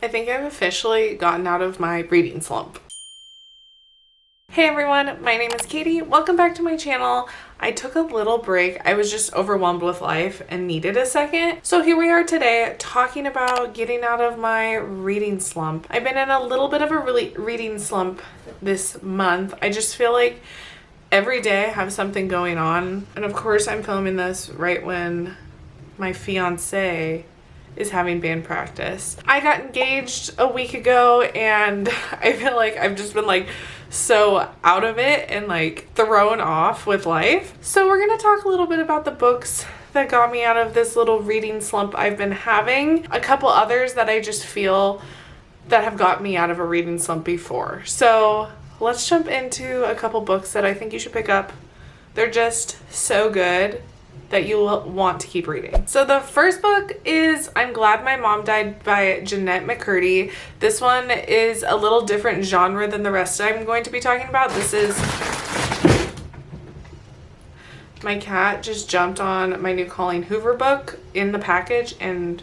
I think I've officially gotten out of my reading slump. Hey everyone, my name is Katie. Welcome back to my channel. I took a little break. I was just overwhelmed with life and needed a second. So here we are today talking about getting out of my reading slump. I've been in a little bit of a reading slump this month. I just feel like every day I have something going on. And of course I'm filming this right when my fiance is having band practice. I got engaged a week ago and I feel like I've just been like so out of it and like thrown off with life. So we're gonna talk a little bit about the books that got me out of this little reading slump I've been having. A couple others that I just feel that have got me out of a reading slump before. So let's jump into a couple books that I think you should pick up. They're just so good that you'll want to keep reading. So the first book is I'm Glad My Mom Died by Jeanette McCurdy. This one is a little different genre than the rest I'm going to be talking about. This is... My cat just jumped on my new Colleen Hoover book in the package and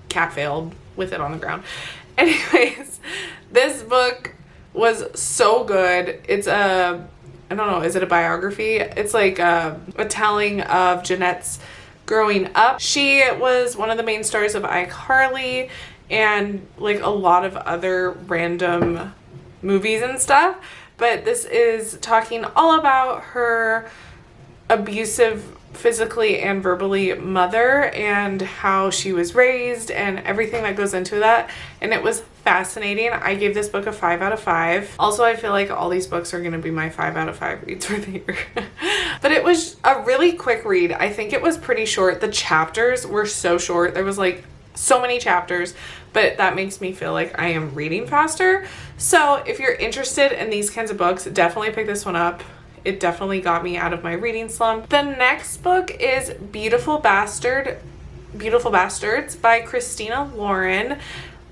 cat failed with it on the ground. Anyways, this book was so good. It's I don't know, is it a biography? It's like a telling of Jeanette's growing up. She was one of the main stars of iCarly and like a lot of other random movies and stuff. But this is talking all about her abusive physically and verbally mother and how she was raised and everything that goes into that. And it was fascinating. I gave this book a 5 out of 5. Also, I feel like all these books are going to be my 5 out of 5 reads for the year. But it was a really quick read. I think it was pretty short. The chapters were so short. There was like so many chapters, but that makes me feel like I am reading faster. So if you're interested in these kinds of books, definitely pick this one up. It definitely got me out of my reading slump. The next book is Beautiful Bastards by Christina Lauren.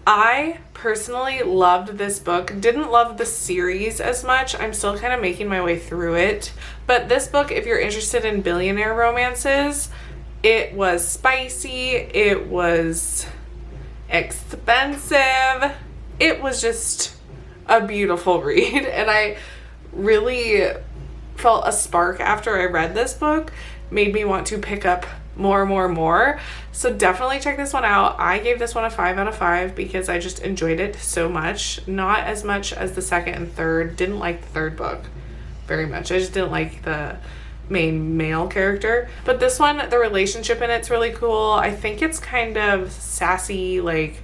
I personally loved this book. Didn't love the series as much. I'm still kind of making my way through it. But this book, if you're interested in billionaire romances, it was spicy. It was expensive. It was just a beautiful read. And I really felt a spark after I read this book. Made me want to pick up more. So definitely check this one out. I gave this one a 5 out of 5 because I just enjoyed it so much. Not as much as the second and third. Didn't like the third book very much. I just didn't like the main male character. But this one, the relationship in it's really cool. I think it's kind of sassy, like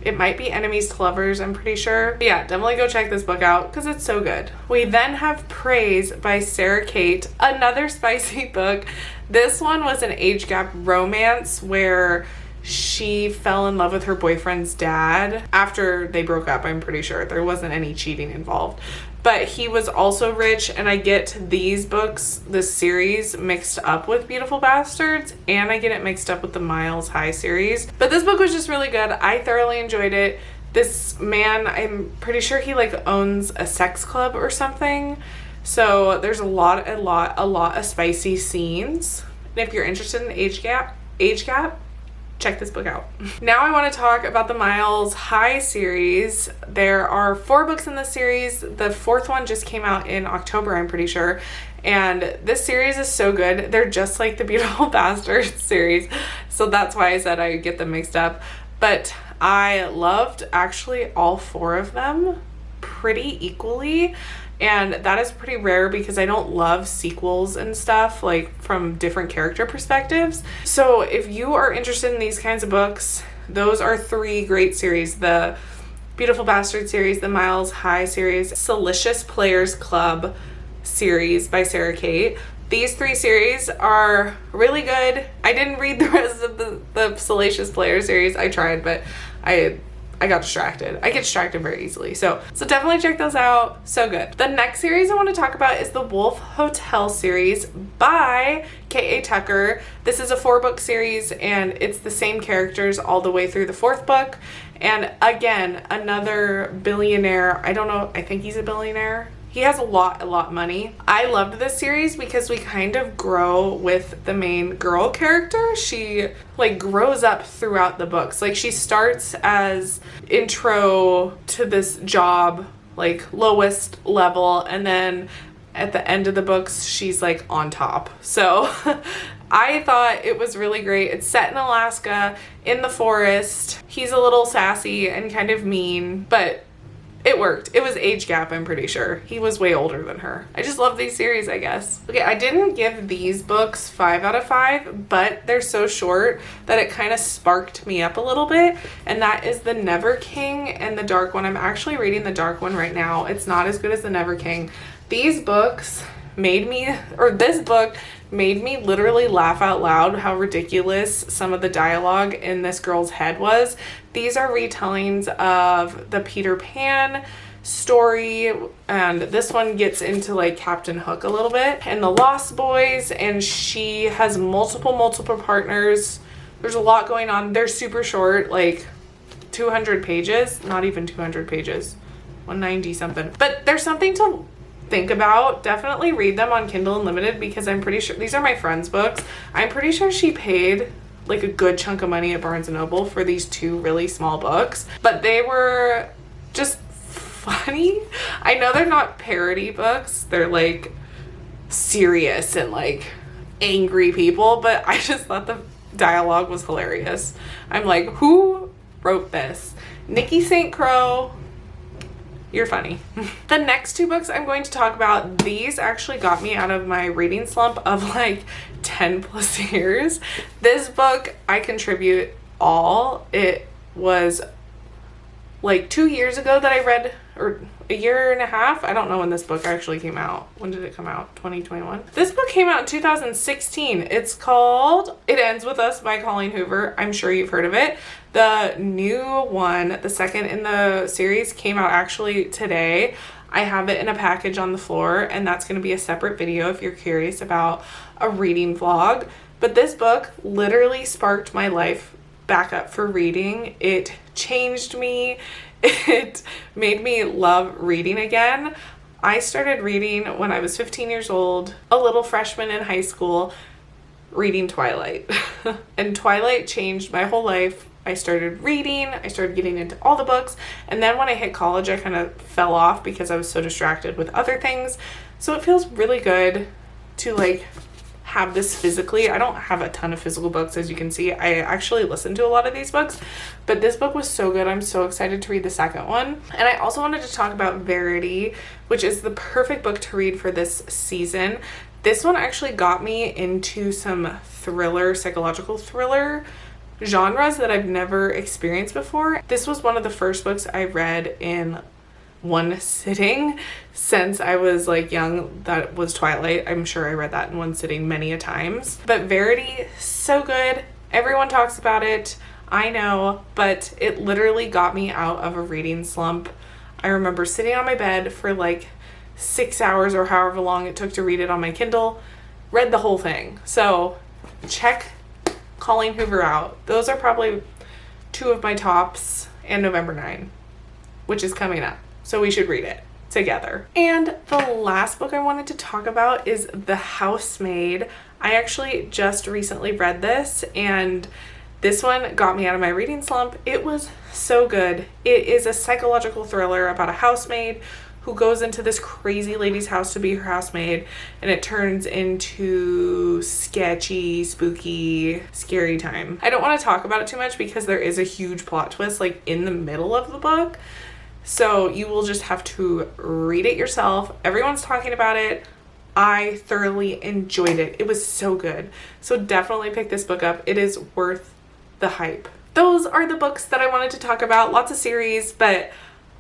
it might be enemies to lovers, I'm pretty sure. But yeah, definitely go check this book out because it's so good. We then have Praise by Sarah Kate, another spicy book. This one was an age gap romance where she fell in love with her boyfriend's dad after they broke up, I'm pretty sure. There wasn't any cheating involved. But he was also rich, and I get these books, this series, mixed up with Beautiful Bastards, and I get it mixed up with the Miles High series. But this book was just really good. I thoroughly enjoyed it. This man, I'm pretty sure he like owns a sex club or something. So there's a lot of spicy scenes. And if you're interested in age gap, check this book out. Now I want to talk about the Miles High series. There are 4 books in this series. The 4th one just came out in October, I'm pretty sure. And this series is so good. They're just like the Beautiful Bastards series. So that's why I said I get them mixed up. But I loved actually all 4 of them pretty equally. And that is pretty rare because I don't love sequels and stuff like from different character perspectives. So if you are interested in these kinds of books, those are 3 great series. The Beautiful Bastard series, the Miles High series, Salacious Players Club series by Sarah Kate. These 3 series are really good. I didn't read the rest of the Salacious Players series. I tried, but I got distracted. I get distracted very easily. So definitely check those out. So good. The next series I want to talk about is the Wolf Hotel series by K.A. Tucker. This is a 4-book series and it's the same characters all the way through the 4th book. And again, another billionaire. I don't know. I think he's a billionaire. He has a lot of money. I loved this series because we kind of grow with the main girl character. She like grows up throughout the books. Like she starts as intro to this job, like lowest level, and then at the end of the books she's like on top. So I thought it was really great. It's set in Alaska in the forest. He's a little sassy and kind of mean, but it worked. It was age gap, I'm pretty sure. He was way older than her. I just love these series, I guess. Okay, I didn't give these books 5 out of 5, but they're so short that it kind of sparked me up a little bit, and that is The Never King and The Dark One. I'm actually reading The Dark One right now. It's not as good as The Never King. These books made me, or this book made me literally laugh out loud how ridiculous some of the dialogue in this girl's head was. These are retellings of the Peter Pan story, and this one gets into like Captain Hook a little bit, and the Lost Boys, and she has multiple partners. There's a lot going on. They're super short, like 200 pages, not even 200 pages, 190 something. But there's something to think about. Definitely read them on Kindle Unlimited because I'm pretty sure these are my friend's books. I'm pretty sure she paid like a good chunk of money at Barnes & Noble for these 2 really small books, but they were just funny. I know they're not parody books. They're like serious and like angry people, but I just thought the dialogue was hilarious. I'm like, who wrote this? Nikki St. Crow, you're funny. The next 2 books I'm going to talk about, these actually got me out of my reading slump of like 10 plus years. This book I contribute all. It was like 2 years ago that I read, or a year and a half. I don't know when this book actually came out. When did it come out? 2021? This book came out in 2016. It's called It Ends With Us by Colleen Hoover. I'm sure you've heard of it. The new one, the second in the series, came out actually today. I have it in a package on the floor, and that's going to be a separate video if you're curious about a reading vlog. But this book literally sparked my life back up for reading. It changed me. It made me love reading again. I started reading when I was 15 years old, a little freshman in high school, reading Twilight. And Twilight changed my whole life. I started reading, I started getting into all the books, and then when I hit college, I kind of fell off because I was so distracted with other things. So it feels really good to like have this physically. I don't have a ton of physical books, as you can see. I actually listen to a lot of these books, but this book was so good. I'm so excited to read the second one. And I also wanted to talk about Verity, which is the perfect book to read for this season. This one actually got me into some thriller, psychological thriller genres that I've never experienced before. This was one of the first books I read in one sitting since I was like young. That was Twilight. I'm sure I read that in one sitting many a times. But Verity, so good. Everyone talks about it. I know, but it literally got me out of a reading slump. I remember sitting on my bed for like 6 hours or however long it took to read it on my Kindle. Read the whole thing. So check Colleen Hoover out. Those are probably 2 of my tops, and November 9, which is coming up. So we should read it together. And the last book I wanted to talk about is The Housemaid. I actually just recently read this, and this one got me out of my reading slump. It was so good. It is a psychological thriller about a housemaid who goes into this crazy lady's house to be her housemaid, and it turns into sketchy, spooky, scary time. I don't want to talk about it too much because there is a huge plot twist like in the middle of the book. So you will just have to read it yourself. Everyone's talking about it. I thoroughly enjoyed it. It was so good. So definitely pick this book up. It is worth the hype. Those are the books that I wanted to talk about. Lots of series, but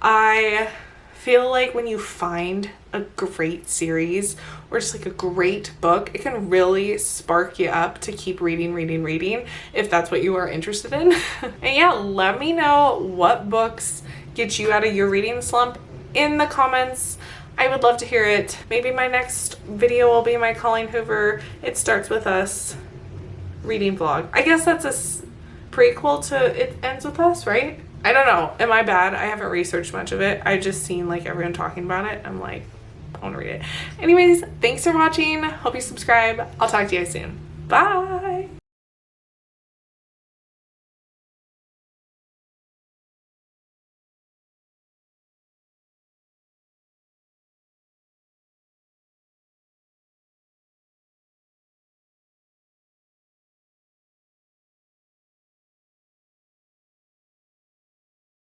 I feel like when you find a great series or just like a great book, it can really spark you up to keep reading if that's what you are interested in. And yeah, let me know what books get you out of your reading slump in the comments. I would love to hear it. Maybe my next video will be my Colleen Hoover It Starts With Us reading vlog. I guess that's a prequel to It Ends With Us, right? I don't know. Am I bad? I haven't researched much of it. I just seen like everyone talking about it. I'm like, I want to read it. Anyways, thanks for watching. Hope you subscribe. I'll talk to you guys soon. Bye.